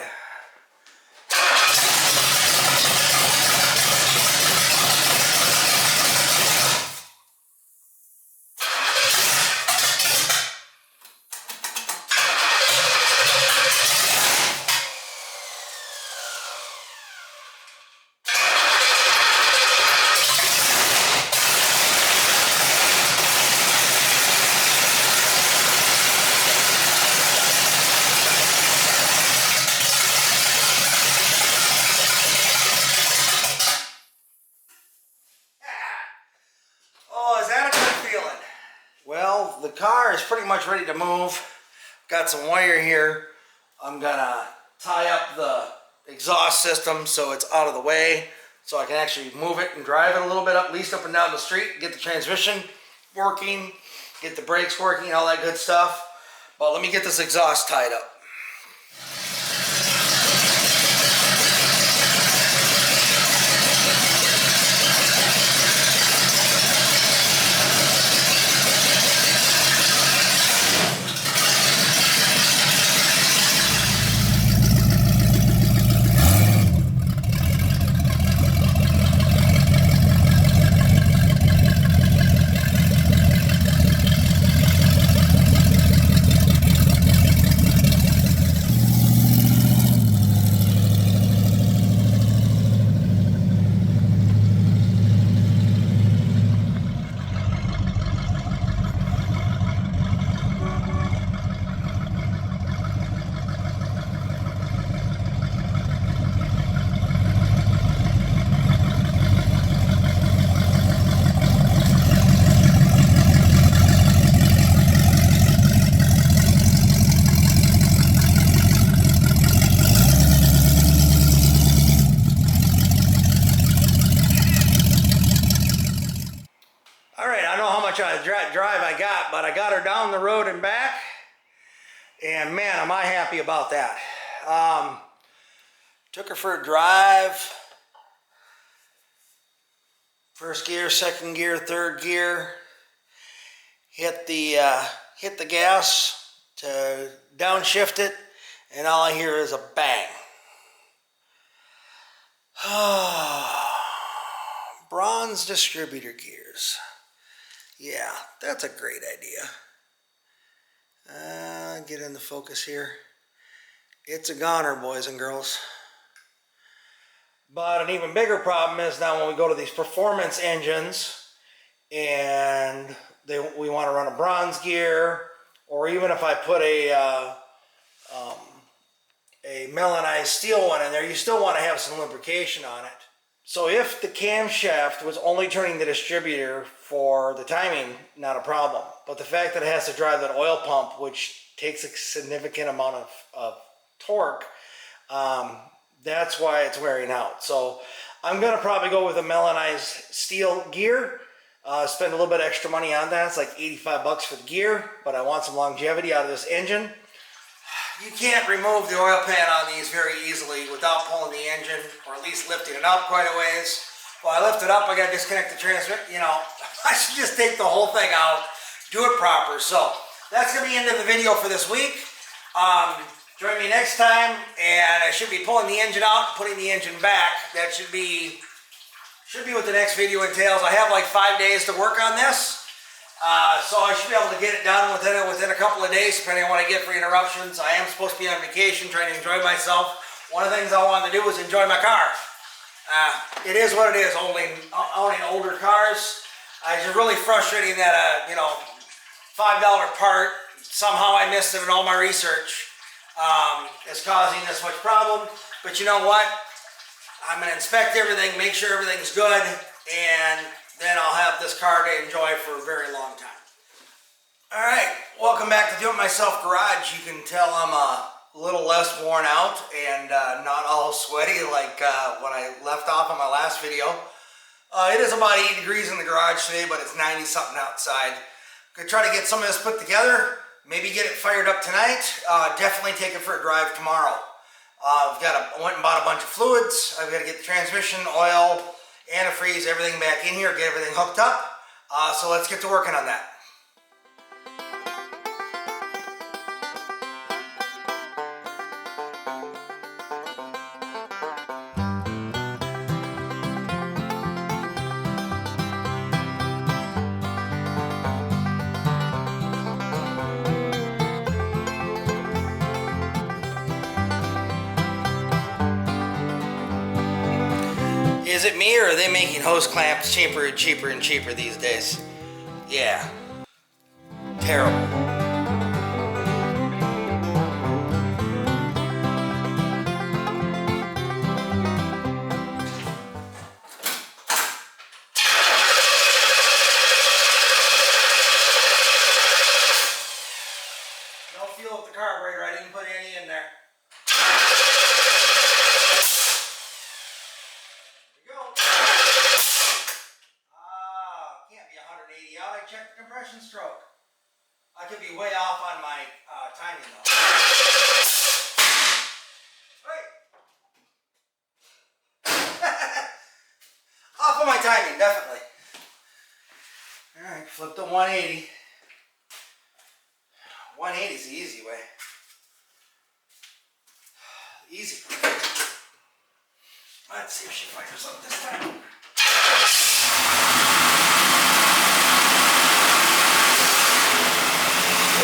Well, the car is pretty much ready to move. Got some wire here. I'm gonna tie up the exhaust system so it's out of the way, so I can actually move it and drive it a little bit up, at least up and down the street, get the transmission working, get the brakes working, all that good stuff. But let me get this exhaust tied up. Drive I got, but I got her down the road and back, and man, am I happy about that. Took her for a drive. First gear, second gear, third gear. Hit the gas to downshift it, and all I hear is a bang. Bronze distributor gears. Yeah, that's a great idea. Get in the focus here. It's a goner, boys and girls. But an even bigger problem is now when we go to these performance engines and we want to run a bronze gear, or even if I put a melanized steel one in there, you still want to have some lubrication on it. So if the camshaft was only turning the distributor for the timing, not a problem. But the fact that it has to drive that oil pump, which takes a significant amount of torque, that's why it's wearing out. So I'm going to probably go with a melanized steel gear. Spend a little bit extra money on that. It's like 85 bucks for the gear, but I want some longevity out of this engine. You can't remove the oil pan on these very easily without pulling the engine, or at least lifting it up quite a ways. Well, I lift it up, I got to disconnect the transmission. You know, I should just take the whole thing out, do it proper. So that's going to be the end of the video for this week. Join me next time, and I should be pulling the engine out, putting the engine back. That should be what the next video entails. I have like 5 days to work on this. So I should be able to get it done within a couple of days, depending on what I get for interruptions. I am supposed to be on vacation, trying to enjoy myself. One of the things I wanted to do was enjoy my car. It is what it is, owning older cars. It's really frustrating that $5 part, somehow I missed it in all my research, is causing this much problem. But you know what? I'm going to inspect everything, make sure everything's good, and then I'll have this car to enjoy for a very long time. Alright, welcome back to DoItMyselfGarage. You can tell I'm a little less worn out and not all sweaty like when I left off on my last video. It is about 80 degrees in the garage today, but it's 90 something outside. I'm going to try to get some of this put together, maybe get it fired up tonight, definitely take it for a drive tomorrow. I went and bought a bunch of fluids. I've got to get the transmission, oil, antifreeze, everything back in here, get everything hooked up. So let's get to working on that. Is it me, or are they making hose clamps cheaper and cheaper and cheaper these days? Yeah. Terrible. No fuel with the carburetor. I didn't put any in there. Compression stroke. I could be way off on my timing though. Off on my timing, definitely. Alright, flip to 180. 180 is the easy way. Easy. Let's see if she fires up this time.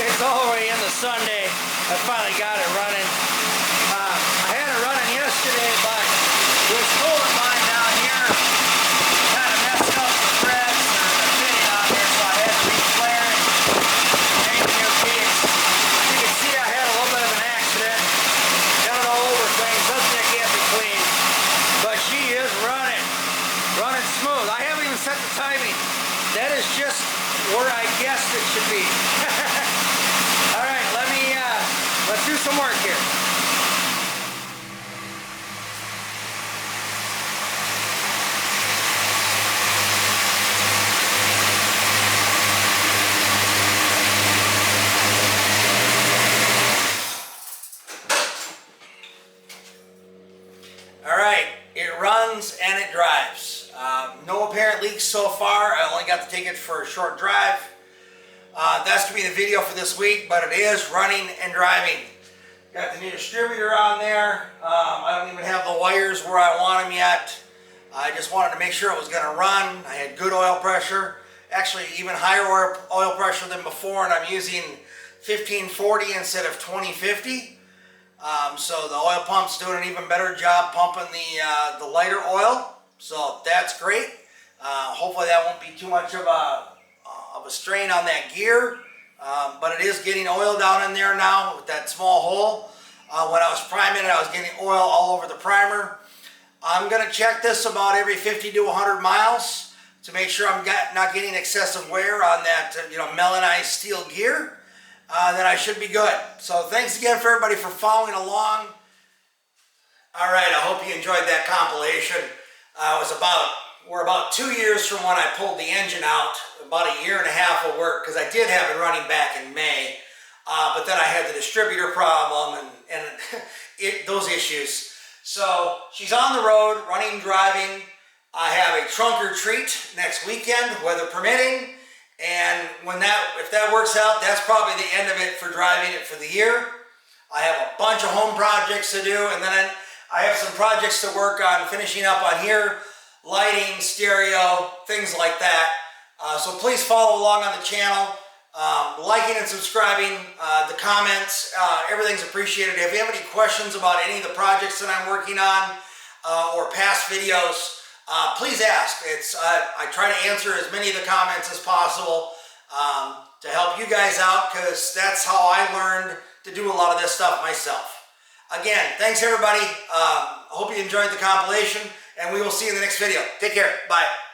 It's already in the Sunday. I finally got it running. I had it running yesterday, but this tool of mine down here kind of messed up the threads or the fitting on there, so I had to re-flare it, change the new piece. You can see I had a little bit of an accident. Got it all over things. Doesn't it can't be clean? But she is running smooth. I haven't even set the timing. That is just where I guessed it should be. Alright, let's do some work here. Alright, it runs and it drives. No apparent leaks so far. I only got to take it for a short drive. That's going to be the video for this week, but it is running and driving. Got the new distributor on there. I don't even have the wires where I want them yet. I just wanted to make sure it was going to run. I had good oil pressure, actually even higher oil pressure than before, and I'm using 1540 instead of 2050. So the oil pump's doing an even better job pumping the lighter oil, so that's great. Hopefully that won't be too much of a strain on that gear, but it is getting oil down in there now with that small hole. When I was priming it, I was getting oil all over the primer. I'm going to check this about every 50 to 100 miles to make sure I'm not getting excessive wear on that melanized steel gear. Then I should be good. So thanks again for everybody for following along. Alright, I hope you enjoyed that compilation. We're about 2 years from when I pulled the engine out, about a year and a half of work, because I did have it running back in May, but then I had the distributor problem and those issues. So she's on the road, running, driving. I have a trunk or treat next weekend, weather permitting, and if that works out, that's probably the end of it for driving it for the year. I have a bunch of home projects to do, and then I have some projects to work on, finishing up on here. Lighting, stereo, things like that. So please follow along on the channel. Liking and subscribing, the comments, everything's appreciated. If you have any questions about any of the projects that I'm working on or past videos, please ask. I try to answer as many of the comments as possible to help you guys out, because that's how I learned to do a lot of this stuff myself. Again, thanks everybody. I hope you enjoyed the compilation, and we will see you in the next video. Take care. Bye.